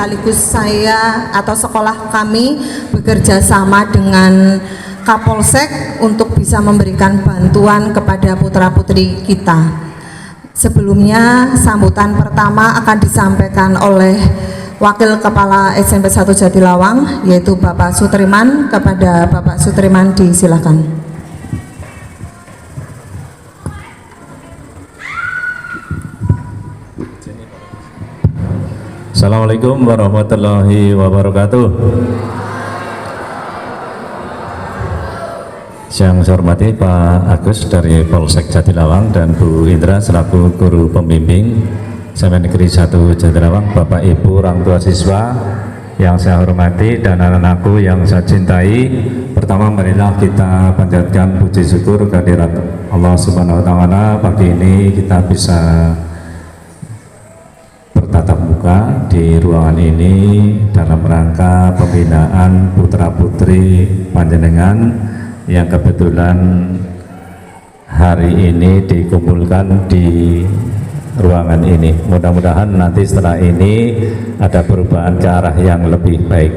sekaligus saya atau sekolah kami bekerja sama dengan Kapolsek untuk bisa memberikan bantuan kepada putra-putri kita. Sebelumnya sambutan pertama akan disampaikan oleh Wakil Kepala SMP 1 Jatilawang, yaitu Bapak Sutriman. Kepada Bapak Sutriman disilakan. Assalamualaikum warahmatullahi wabarakatuh. Yang saya hormati Pak Agus dari Polsek Jatilawang dan Bu Indra selaku guru pembimbing SMA Negeri 1 Jatilawang, Bapak Ibu orang tua siswa yang saya hormati dan anak-anakku yang saya cintai. Pertama, marilah kita panjatkan puji syukur kehadirat Allah Subhanahu wa taala. Pagi ini kita bisa bertatap muka di ruangan ini dalam rangka pembinaan putra-putri panjenengan yang kebetulan hari ini dikumpulkan di ruangan ini. Mudah-mudahan nanti setelah ini ada perubahan ke arah yang lebih baik.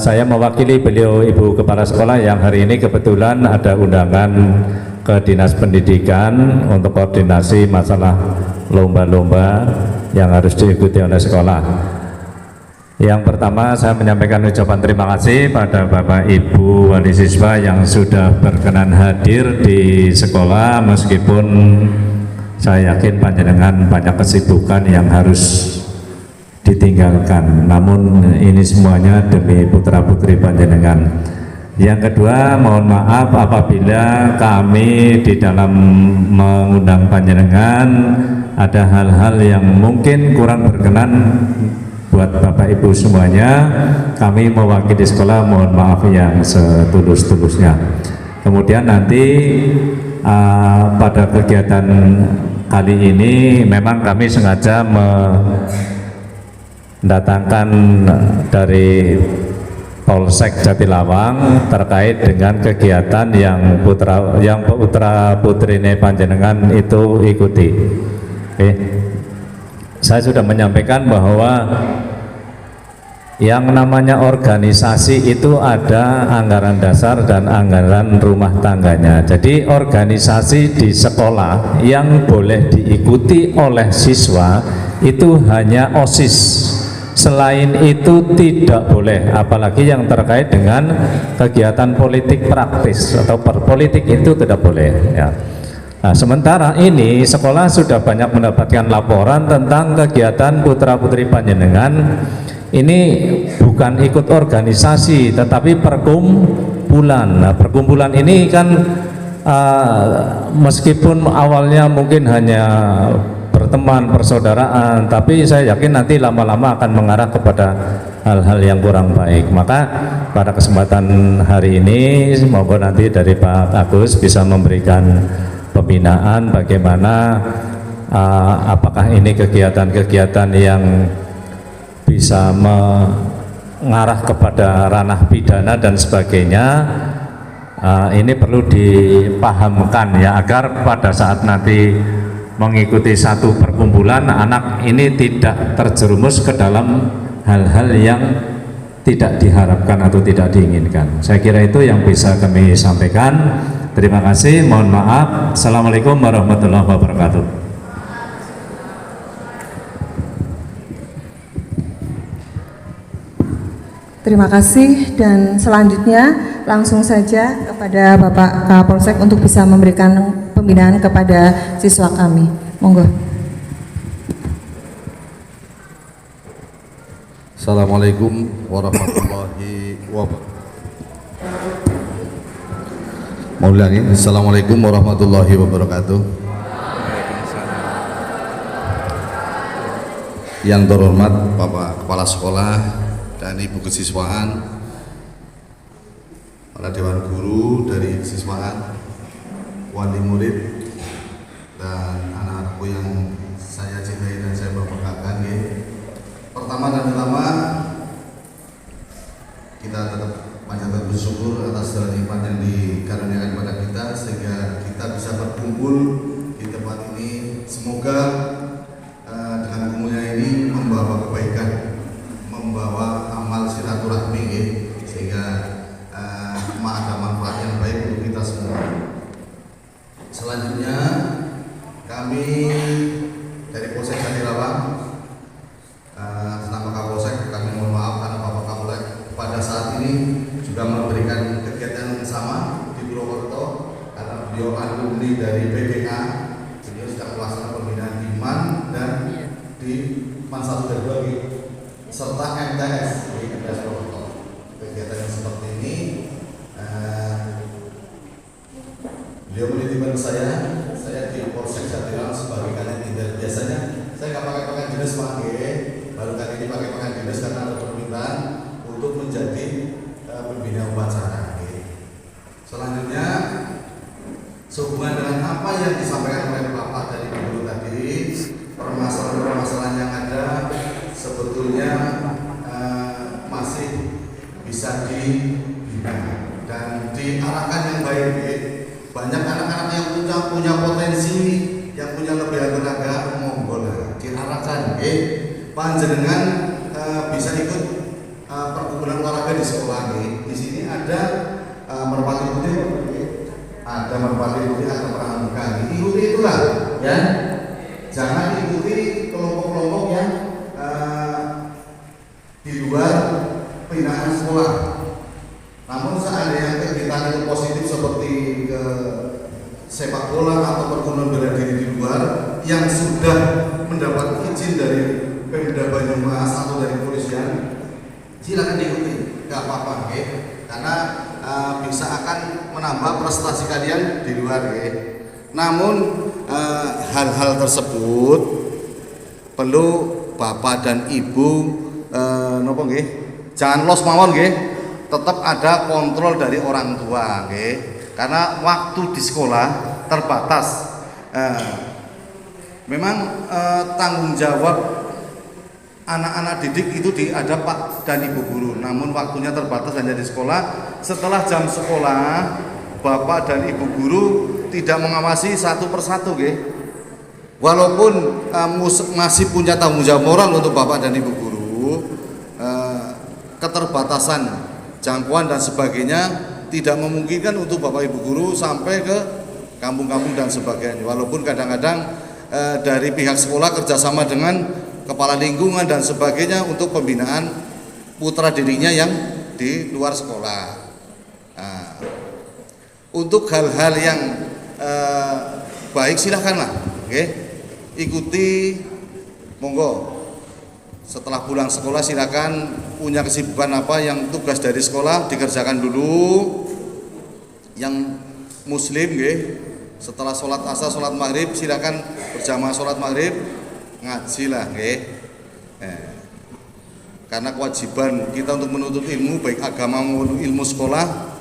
Saya mewakili beliau Ibu Kepala Sekolah yang hari ini kebetulan ada undangan ke Dinas Pendidikan untuk koordinasi masalah lomba-lomba yang harus diikuti oleh sekolah. Yang pertama, saya menyampaikan ucapan terima kasih pada Bapak Ibu wali siswa yang sudah berkenan hadir di sekolah, meskipun saya yakin panjenengan banyak kesibukan yang harus ditinggalkan, namun ini semuanya demi putra-putri panjenengan. Yang kedua, mohon maaf apabila kami di dalam mengundang panjenengan ada hal-hal yang mungkin kurang berkenan buat Bapak Ibu semuanya. Kami mewakili sekolah mohon maaf yang setulus-tulusnya. Kemudian nanti pada kegiatan kali ini memang kami sengaja mendatangkan dari Polsek Jatilawang terkait dengan kegiatan yang putra putri panjenengan itu ikuti. Oke. Saya sudah menyampaikan bahwa yang namanya organisasi itu ada anggaran dasar dan anggaran rumah tangganya. Jadi organisasi di sekolah yang boleh diikuti oleh siswa itu hanya OSIS. Selain itu tidak boleh, apalagi yang terkait dengan kegiatan politik praktis atau perpolitik itu tidak boleh ya. Nah, sementara ini sekolah sudah banyak mendapatkan laporan tentang kegiatan putra-putri panjenengan. Ini bukan ikut organisasi tetapi perkumpulan. Nah, perkumpulan ini kan meskipun awalnya mungkin hanya berteman, persaudaraan, tapi saya yakin nanti lama-lama akan mengarah kepada hal-hal yang kurang baik. Maka pada kesempatan hari ini semoga nanti dari Pak Agus bisa memberikan pembinaan bagaimana apakah ini kegiatan-kegiatan yang bisa mengarah kepada ranah pidana dan sebagainya. Ini perlu dipahamkan ya, agar pada saat nanti mengikuti satu perkumpulan anak ini tidak terjerumus ke dalam hal-hal yang tidak diharapkan atau tidak diinginkan. Saya kira itu yang bisa kami sampaikan. Terima kasih, mohon maaf. Assalamualaikum warahmatullahi wabarakatuh. Terima kasih, dan selanjutnya langsung saja kepada Bapak Kapolsek untuk bisa memberikan pembinaan kepada siswa kami. Monggo. Assalamualaikum warahmatullahi wabarakatuh. Assalamualaikum warahmatullahi wabarakatuh. Yang terhormat Bapak Kepala Sekolah dan Ibu Kesiswaan, para Dewan Guru dari Kesiswaan, wali murid, dan anak-anakku yang saya cintai dan saya banggakan. Pertama dan utama, kita tetap panjatkan bersyukur atas segala nikmat yang dikaruniakan kepada kita sehingga kita bisa berkumpul di tempat ini. Semoga dengan kumpulnya ini membawa kebaikan di MAN 1 dan 2 gitu. Serta MTS, MTS protokol. Kegiatan yang seperti ini beliau menitipkan saya di Polsek Jatilan sebagai kanit intel. Biasanya saya nggak pakai pakaian dinas Pak, baru kali ini pakai pakaian dinas karena ada permintaan untuk menjadi pembina upacara. Selanjutnya sehubungan dengan apa yang disampaikan oleh Bapak dari dulu tadi, permasalahan-permasalahan yang ada sebetulnya masih bisa dibina dan diarahkan yang baik. Banyak anak-anak yang punya potensi, yang punya lebihan tenaga, monggo lah diarahkan. Panjenengan bisa ikut perkumpulan olahraga di sekolah. Di sini ada merpati putih, ada merpati putih, ada pramuka. Ikuti itulah, ya. Jangan ikuti kelompok-kelompok yang di luar binaan sekolah. Namun seandainya kegiatan itu positif seperti ke sepak bola atau perkumpulan bela diri di luar yang sudah mendapat izin dari Pemda Banyumas atau dari kepolisian, silakan diikuti, nggak apa-apa, karena bisa akan menambah prestasi kalian di luar. Namun hal-hal tersebut perlu Bapak dan Ibu nopo nggih, jangan los mawon nggih. Tetap ada kontrol dari orang tua, karena waktu di sekolah terbatas. Memang tanggung jawab anak-anak didik itu ada Pak dan Ibu guru, namun waktunya terbatas hanya di sekolah. Setelah jam sekolah, Bapak dan Ibu guru tidak mengawasi satu persatu, walaupun masih punya tanggung jawab moral untuk Bapak dan Ibu guru, keterbatasan jangkauan dan sebagainya tidak memungkinkan untuk Bapak Ibu guru sampai ke kampung-kampung dan sebagainya. Walaupun kadang-kadang dari pihak sekolah kerjasama dengan kepala lingkungan dan sebagainya untuk pembinaan putra dirinya yang di luar sekolah. Untuk hal-hal yang baik silakanlah, ikuti, monggo. Setelah pulang sekolah silakan punya kesibukan apa yang tugas dari sekolah dikerjakan dulu. Yang muslim setelah sholat asar, sholat maghrib silakan berjamaah sholat maghrib, ngaji lah karena kewajiban kita untuk menuntut ilmu baik agama maupun ilmu sekolah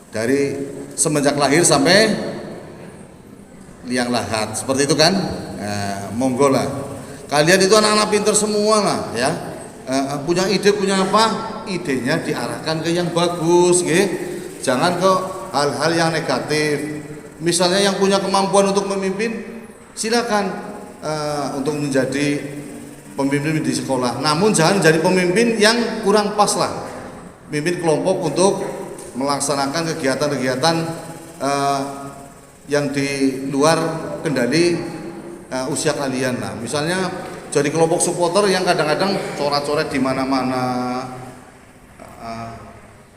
dari semenjak lahir sampai liang lahat, seperti itu kan. Monggo lah. Kalian itu anak-anak pintar semua lah, ya. Punya ide, punya apa? Idenya diarahkan ke yang bagus, jangan ke hal-hal yang negatif. Misalnya yang punya kemampuan untuk memimpin, silakan untuk menjadi pemimpin di sekolah. Namun jangan menjadi pemimpin yang kurang pas lah. Pimpin kelompok untuk melaksanakan kegiatan-kegiatan yang di luar kendali usia kalian lah. Misalnya jadi kelompok supporter yang kadang-kadang coret-coret di mana-mana,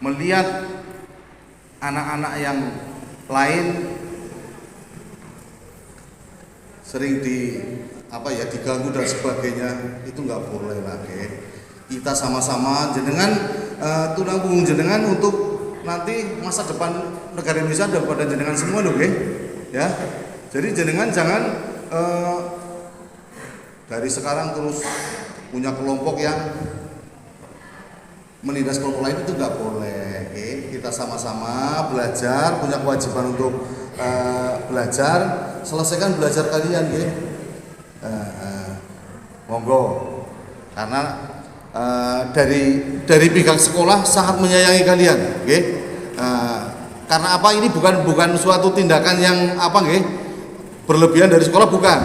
melihat anak-anak yang lain sering diganggu dan sebagainya, itu nggak boleh lagi. Kita sama-sama jenengan tulang punggung jenengan untuk nanti masa depan negara Indonesia daripada jenengan semua loh, ya. Jadi jenengan jangan dari sekarang terus punya kelompok yang menindas kelompok lain, itu nggak boleh. Kita sama-sama belajar, punya kewajiban untuk belajar, selesaikan belajar kalian, monggo. Karena dari pihak sekolah sangat menyayangi kalian, karena apa, ini bukan suatu tindakan yang berlebihan dari sekolah, bukan.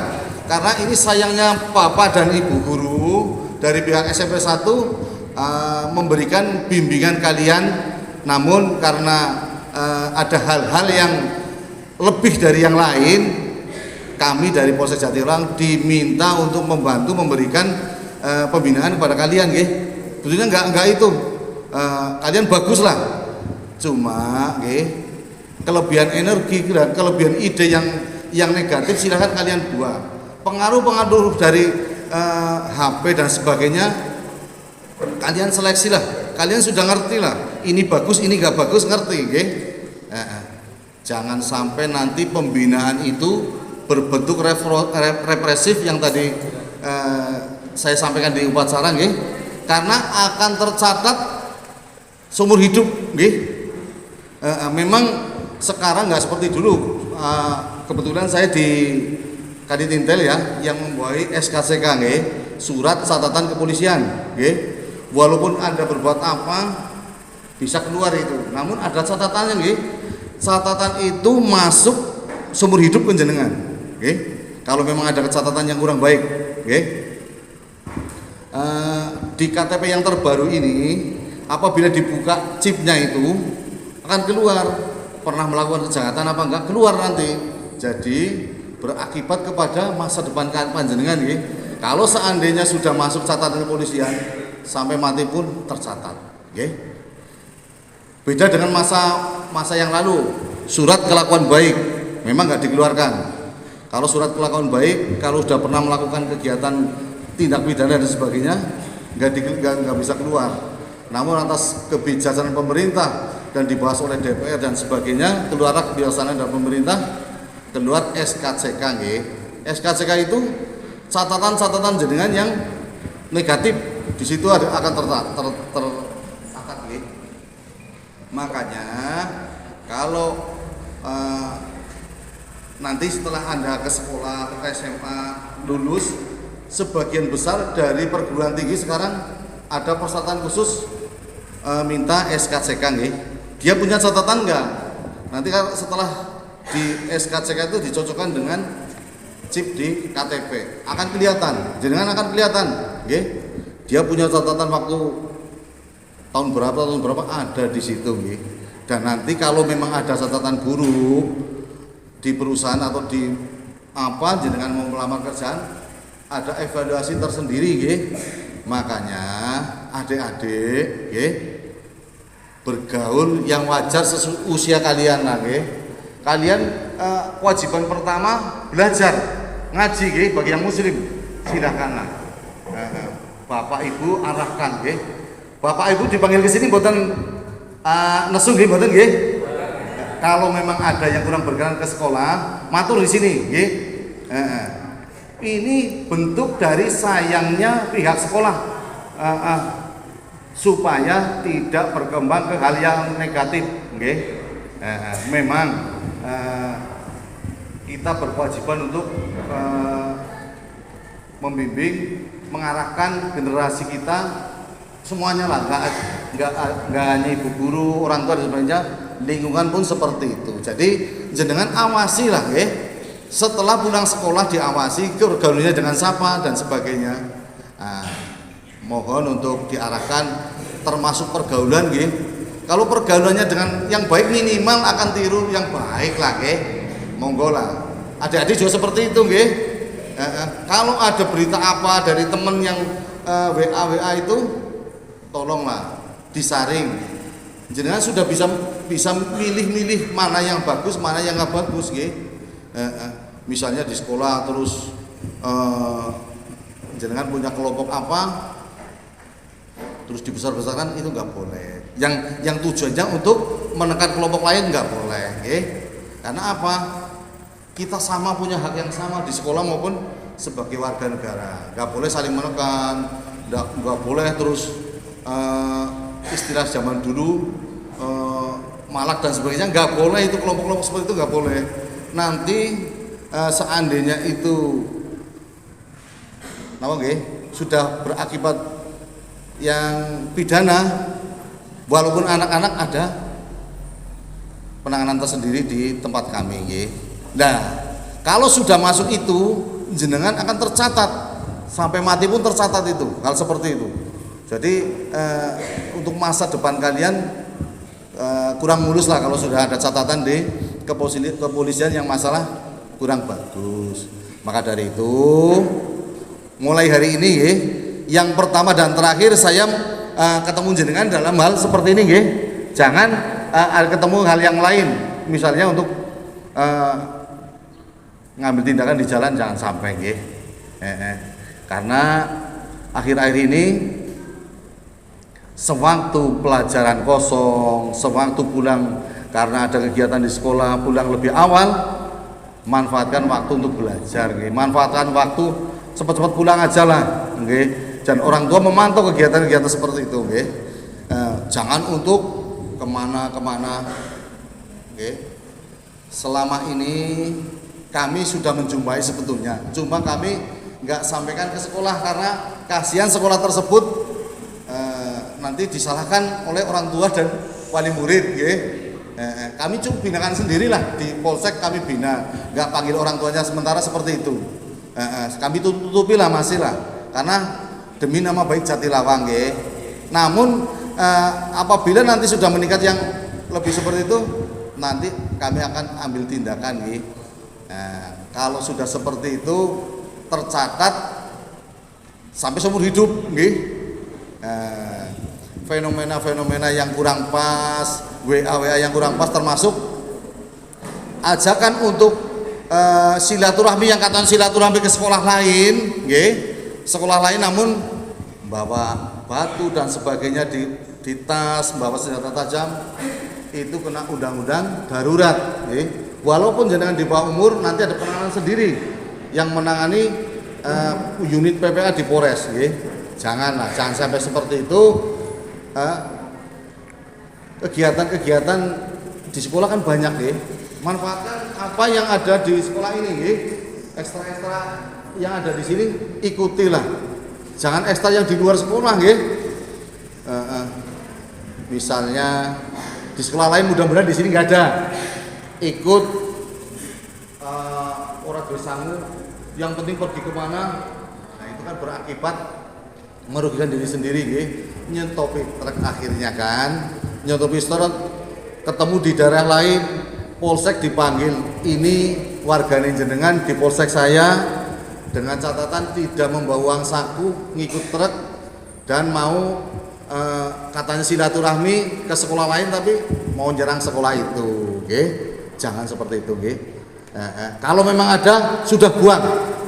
Karena ini sayangnya Bapak dan Ibu guru dari pihak SMP 1 memberikan bimbingan kalian, namun karena ada hal-hal yang lebih dari yang lain, kami dari Polsek Jatiluang diminta untuk membantu memberikan pembinaan kepada kalian, Tentunya enggak itu. Kalian bagus lah. Cuma kelebihan energi dan kelebihan ide yang negatif silahkan kalian buang. Pengaruh-pengaruh dari HP dan sebagainya, kalian seleksi lah, kalian sudah ngerti lah, ini bagus, ini gak bagus, ngerti, okay? Jangan sampai nanti pembinaan itu berbentuk represif yang tadi saya sampaikan di upacara, okay? Karena akan tercatat seumur hidup, okay? Memang sekarang nggak seperti dulu. Kebetulan saya di Kadit Intel ya, yang membawahi SKCK, okay? Surat catatan kepolisian, okay? Walaupun Anda berbuat apa bisa keluar itu, namun ada catatannya, okay? Catatan itu masuk seumur hidup penjenengan, okay? Kalau memang ada catatan yang kurang baik, okay? Di KTP yang terbaru ini, apabila dibuka chipnya itu akan keluar pernah melakukan kejahatan apa enggak, keluar nanti. Jadi berakibat kepada masa depan panjenengan, okay? Kalau seandainya sudah masuk catatan kepolisian, sampai mati pun tercatat, okay? Beda dengan masa yang lalu, surat kelakuan baik memang nggak dikeluarkan. Kalau surat kelakuan baik, kalau sudah pernah melakukan kegiatan tindak pidana dan sebagainya, nggak bisa keluar. Namun atas kebijaksanaan pemerintah dan dibahas oleh DPR dan sebagainya, keluarlah kebijaksanaan dari pemerintah, keluar SKCK, okay? SKCK itu catatan-catatan jenengan yang negatif di situ akan tercatat. Makanya kalau nanti setelah Anda ke sekolah, ke SMA, lulus, sebagian besar dari perguruan tinggi sekarang ada persyaratan khusus minta SKCK, nih. Dia punya catatan enggak? Nanti setelah di SKCK itu dicocokkan dengan chip di KTP, akan kelihatan, jenengan akan kelihatan, okay? Dia punya catatan waktu tahun berapa ada di situ, okay? Dan nanti kalau memang ada catatan buruk di perusahaan atau di apa jenengan mau melamar kerjaan, ada evaluasi tersendiri, okay? Makanya adik-adik, okay, bergaul yang wajar usia kalian, okay? Kalian kewajiban pertama belajar ngaji, okay? Bagi yang muslim silakanlah, bapak ibu arahkan, okay? Bapak ibu dipanggil ke sini mboten nesu nggih, mboten nggih. Kalau memang ada yang kurang berkenan ke sekolah, matur di sini, nggih. Ini bentuk dari sayangnya pihak sekolah, supaya tidak berkembang ke hal yang negatif, nggih. Memang kita berkewajiban untuk membimbing, mengarahkan generasi kita semuanya lah, nggak hanya ibu guru, orang tua dan sebagainya, lingkungan pun seperti itu. Jadi jenengan awasi lah, ya. Setelah pulang sekolah diawasi pergaulannya dengan siapa dan sebagainya. Mohon untuk diarahkan, termasuk pergaulan, ya. Kalau pergaulannya dengan yang baik, minimal akan tiru yang baik lah, ya. Monggo lah. Adik-adik juga seperti itu, ya. Kalau ada berita apa dari teman yang WA itu, tolonglah disaring. Jenengan sudah bisa milih-milih mana yang bagus, mana yang nggak bagus, nggih. Misalnya di sekolah terus jenengan punya kelompok apa, terus dibesar-besarkan, itu nggak boleh. Yang tujuannya untuk menekan kelompok lain nggak boleh, nggih. Karena apa? Kita sama punya hak yang sama di sekolah maupun sebagai warga negara. Nggak boleh saling menekan, nggak boleh terus istilah zaman dulu malak dan sebagainya, nggak boleh. Itu kelompok-kelompok seperti itu nggak boleh. Nanti seandainya itu sudah berakibat yang pidana, walaupun anak-anak ada penanganan tersendiri di tempat kami, nggih. Nah, kalau sudah masuk itu, jenengan akan tercatat sampai mati pun tercatat itu, hal seperti itu. Jadi untuk masa depan kalian kurang mulus lah kalau sudah ada catatan di kepolisian yang masalah kurang bagus. Maka dari itu mulai hari ini, yang pertama dan terakhir saya ketemu jenengan dalam hal seperti ini, jangan ketemu hal yang lain, misalnya untuk ngambil tindakan di jalan, jangan sampai, Karena akhir-akhir ini sewaktu pelajaran kosong, sewaktu pulang karena ada kegiatan di sekolah, pulang lebih awal, manfaatkan waktu untuk belajar, manfaatkan waktu cepat-cepat pulang aja lah, dan orang tua memantau kegiatan-kegiatan seperti itu, jangan untuk kemana-kemana. Selama ini kami sudah menjumpai sebetulnya, cuma kami nggak sampaikan ke sekolah karena kasihan sekolah tersebut nanti disalahkan oleh orang tua dan wali murid. Kami cuma binakan sendirilah di Polsek, kami bina, nggak panggil orang tuanya sementara seperti itu. Kami tutupi lah, masih lah, karena demi nama baik Jatilawang. Namun apabila nanti sudah meningkat yang lebih seperti itu, nanti kami akan ambil tindakan. Kalau sudah seperti itu tercatat sampai seumur hidup, fenomena-fenomena yang kurang pas, WA yang kurang pas, termasuk ajakan untuk silaturahmi yang katanya silaturahmi ke sekolah lain, sekolah lain namun bawa batu dan sebagainya di tas, bawa senjata tajam, itu kena undang-undang darurat. Walaupun jenengan di bawah umur, nanti ada penanganan sendiri yang menangani unit PPA di Polres. Jangan sampai seperti itu. Kegiatan-kegiatan di sekolah kan banyak, manfaatkan apa yang ada di sekolah ini, ekstra-ekstra yang ada di sini ikutilah, jangan ekstra yang di luar sekolah. Misalnya di sekolah lain mudah-mudahan di sini nggak ada, ikut orang bersanggu, yang penting pergi kemana, nah itu kan berakibat merugikan diri sendiri, nyentopi truk akhirnya kan, nyentopi truk ketemu di daerah lain, Polsek dipanggil, ini warganya jenengan di Polsek saya, dengan catatan tidak membawa uang saku, ngikut truk dan mau katanya silaturahmi ke sekolah lain tapi mau nyerang sekolah itu, jangan seperti itu. Kalau memang ada, sudah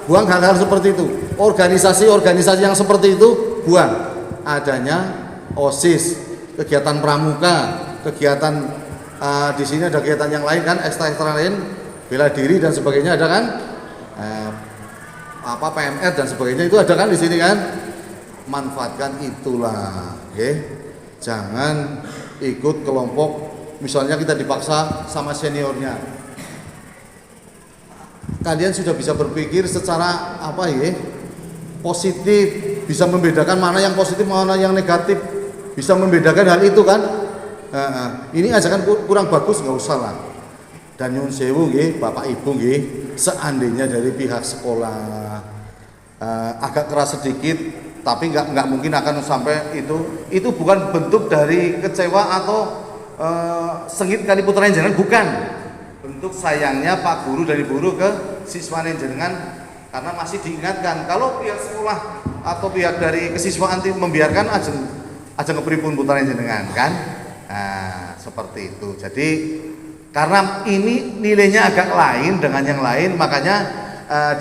buang hal-hal seperti itu. Organisasi-organisasi yang seperti itu buang. Adanya OSIS, kegiatan pramuka, kegiatan di sini ada kegiatan yang lain kan, ekstra lain, bela diri dan sebagainya ada kan, PMR dan sebagainya itu ada kan di sini kan. Manfaatkan itulah, jangan ikut kelompok. Misalnya kita dipaksa sama seniornya, kalian sudah bisa berpikir secara positif, bisa membedakan mana yang positif mana yang negatif, bisa membedakan hal itu kan. Ini ajakan kurang bagus, nggak usah lah. Dan nyun sewu Bapak Ibu, seandainya dari pihak sekolah agak keras sedikit, tapi nggak mungkin akan sampai itu bukan bentuk dari kecewa atau sengit kali putra jenengan, bukan. Bentuk sayangnya Pak Guru dari guru ke siswa jenengan, karena masih diingatkan kalau pihak sekolah atau pihak dari kesiswaan membiarkan ajeng kepripun putra jenengan kan. Nah, seperti itu. Jadi karena ini nilainya agak lain dengan yang lain, makanya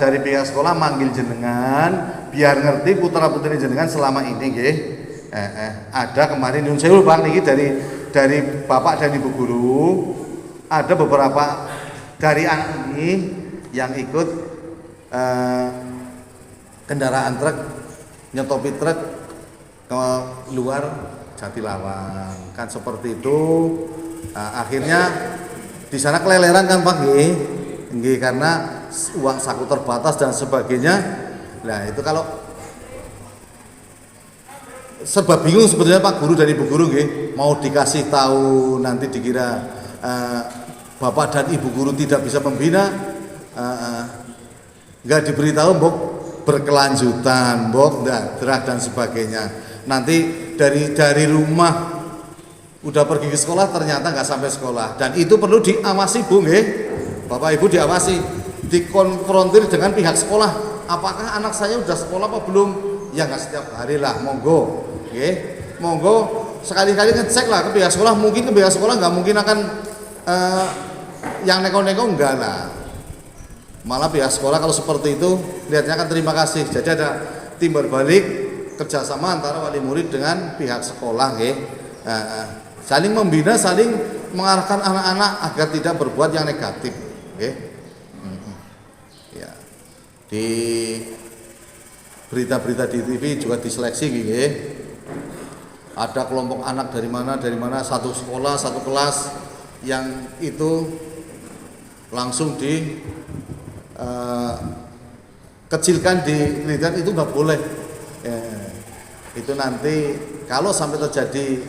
dari pihak sekolah manggil jenengan biar ngerti putra-putri jenengan selama ini ada kemarin nyun sewu Bang niki dari Bapak dan Ibu guru, ada beberapa dari anak ini yang ikut kendaraan truk, nyotopi truk ke luar Jatilawang kan, seperti itu. Akhirnya di sana keleleran kan Pak, karena uang saku terbatas dan sebagainya. Nah itu kalau serba bingung sebetulnya Pak Guru dan Ibu guru, mau dikasih tahu nanti dikira Bapak dan Ibu guru tidak bisa membina, nggak diberitahu mbok berkelanjutan, mbok dadrah dan sebagainya. Nanti dari rumah udah pergi ke sekolah ternyata nggak sampai sekolah, dan itu perlu diawasi Bu, Bapak Ibu diawasi, dikonfrontir dengan pihak sekolah, apakah anak saya udah sekolah apa belum? Ya nggak setiap hari lah, monggo, monggo sekali-kali ngecek lah ke pihak sekolah. Mungkin ke pihak sekolah nggak mungkin akan yang neko-neko, enggak lah. Malah pihak sekolah kalau seperti itu lihatnya kan terima kasih. Jadi ada timbal balik kerjasama antara wali murid dengan pihak sekolah, nggih. Saling membina, saling mengarahkan anak-anak agar tidak berbuat yang negatif, nggih. Ya. Di berita-berita di TV juga diseleksi, nggih. Ada kelompok anak dari mana satu sekolah, satu kelas yang itu langsung di kecilkan, dilihat, itu nggak boleh. Itu nanti kalau sampai terjadi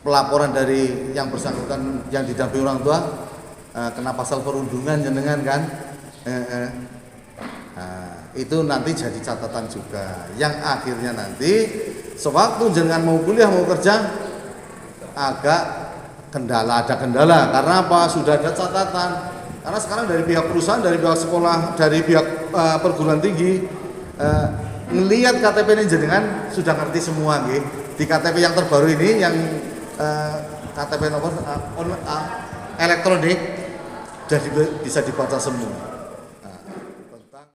pelaporan dari yang bersangkutan yang didampingi orang tua, kena pasal perundungan jenengan kan, itu nanti jadi catatan juga yang akhirnya nanti sewaktu jenengan mau kuliah mau kerja agak ada kendala karena apa, sudah ada catatan. Karena sekarang dari pihak perusahaan, dari pihak sekolah, dari pihak perguruan tinggi ngelihat KTP ini jenengan sudah ngerti semua, nggih. Di KTP yang terbaru ini yang KTP nomor elektronik sudah bisa dibaca semua.